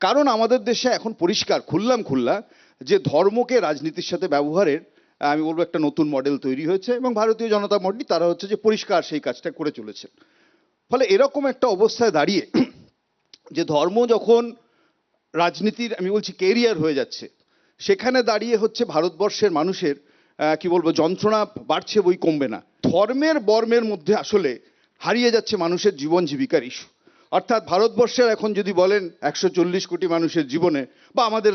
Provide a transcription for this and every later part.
কারণ আমাদের দেশে এখন পরিষ্কার খুল্লা যে ধর্মকে রাজনীতির সাথে ব্যবহারের আমি বলবো একটা নতুন মডেল তৈরি হয়েছে, এবং ভারতীয় জনতা পার্টি তারা হচ্ছে যে পরিষ্কার সেই কাজটা করে চলেছে। ফলে এরকম একটা অবস্থায় দাঁড়িয়ে যে ধর্ম যখন রাজনীতির আমি বলছি কেরিয়ার হয়ে যাচ্ছে, সেখানে দাঁড়িয়ে হচ্ছে ভারতবর্ষের মানুষের কি বলবো যন্ত্রণা বাড়ছে বই কমবে না। ধর্মের বর্মের মধ্যে আসলে হারিয়ে যাচ্ছে মানুষের জীবন জীবিকার ইস্যু। অর্থাৎ ভারতবর্ষের এখন যদি বলেন 140 কোটি মানুষের জীবনে, বা আমাদের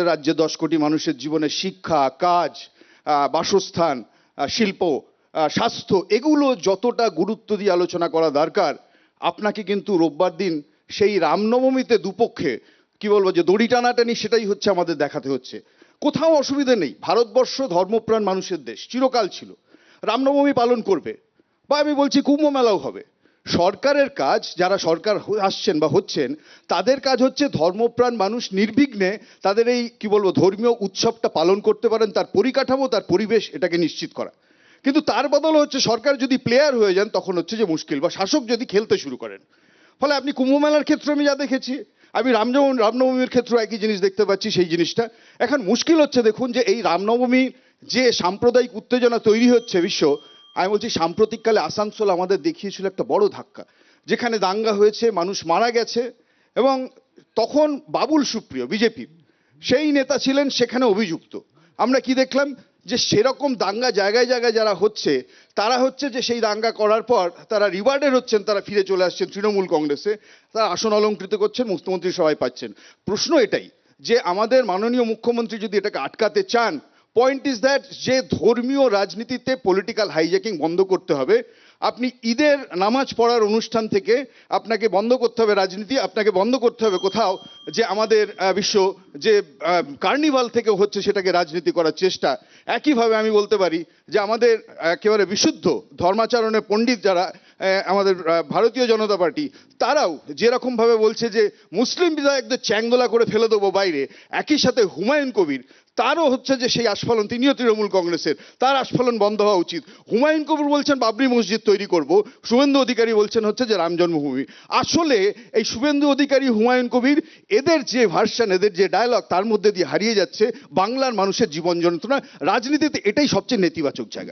রাজ্যে 10 কোটি মানুষের জীবনে শিক্ষা, কাজ, বাসস্থান, শিল্প, স্বাস্থ্য, এগুলো যতটা গুরুত্ব দিয়ে আলোচনা করা দরকার, আপনাকে কিন্তু রোববার দিন সেই রামনবমীতে দুপক্ষে কি বলবো যে দড়ি টানাটানি সেটাই হচ্ছে আমাদের দেখাতে হচ্ছে। কোথাও অসুবিধা নেই, ভারতবর্ষ ধর্মপ্রাণ মানুষের দেশ চিরকাল ছিল, রামনবমী পালন করবে, বা আমি বলছি কুম্ভ মেলাও হবে। সরকারের কাজ, যারা সরকার আসছেন বা হচ্ছেন, তাদের কাজ হচ্ছে ধর্মপ্রাণ মানুষ নির্বিঘ্নে তাদের এই কি বলবো ধর্মীয় উৎসবটা পালন করতে পারেন, তার পরিকাঠামো তার পরিবেশ এটাকে নিশ্চিত করা। কিন্তু তার বদলে হচ্ছে সরকার যদি প্লেয়ার হয়ে যান তখন হচ্ছে যে মুশকিল, বা শাসক যদি খেলতে শুরু করেন। ফলে আপনি কুম্ভ মেলার ক্ষেত্রে আমি যা দেখেছি, আমি রামনবমীর ক্ষেত্রে একই জিনিস দেখতে পাচ্ছি। সেই জিনিসটা এখন মুশকিল হচ্ছে, দেখুন যে এই রামনবমী যে সাম্প্রদায়িক উত্তেজনা তৈরি হচ্ছে বিশ্ব, আমি বলছি সাম্প্রতিককালে আসানসোল আমাদের দেখিয়েছিল একটা বড় ধাক্কা, যেখানে দাঙ্গা হয়েছে, মানুষ মারা গেছে, এবং তখন বাবুল সুপ্রিয় বিজেপি সেই নেতা ছিলেন সেখানে অভিযুক্ত। আমরা কি দেখলাম যে সেরকম দাঙ্গা জায়গায় জায়গায় যারা হচ্ছে, তারা হচ্ছে যে সেই দাঙ্গা করার পর তারা রিওয়ার্ডেড হচ্ছেন, তারা ফিরে চলে আসছেন তৃণমূল কংগ্রেসে, তারা আসন অলঙ্কৃত করছেন, মুখ্যমন্ত্রী সভায় পাচ্ছেন। প্রশ্ন এটাই যে আমাদের মাননীয় মুখ্যমন্ত্রী যদি এটাকে আটকাতে চান, পয়েন্ট ইজ দ্যাট যে ধর্মীয় রাজনীতিতে পলিটিক্যাল হাইজ্যাকিং বন্ধ করতে হবে। আপনি ঈদের নামাজ পড়ার অনুষ্ঠান থেকে আপনাকে বন্ধ করতে হবে রাজনীতি, আপনাকে বন্ধ করতে হবে কোথাও যে আমাদের বিশ্ব যে কার্নিভাল থেকে হচ্ছে সেটাকে রাজনীতি করার চেষ্টা। একইভাবে আমি বলতে পারি যে আমাদের একেবারে বিশুদ্ধ ধর্মাচরণের পণ্ডিত যারা আমাদের ভারতীয় জনতা পার্টি, তারাও যেরকম ভাবে বলছে যে মুসলিম বিধায়কদের চ্যাংদোলা করে ফেলে দেবো বাইরে, একই সাথে হুমায়ুন কবির তারও হচ্ছে যে সেই আস্ফালন, তিনিও তৃণমূল কংগ্রেসের, তার আস্ফালন বন্ধ হওয়া উচিত। হুমায়ুন কবির বলছেন বাবরি মসজিদ তৈরি করব, শুভেন্দু অধিকারী বলছেন হচ্ছে যে রাম জন্মভূমি। আসলে এই শুভেন্দু অধিকারী, হুমায়ুন কবির, এদের যে ভার্সন, এদের যে ডায়লগ, তার মধ্যে দিয়ে হারিয়ে যাচ্ছে বাংলার মানুষের জীবন যন্ত্রণা। রাজনীতিতে এটাই সবচেয়ে নেতিবাচক জায়গা।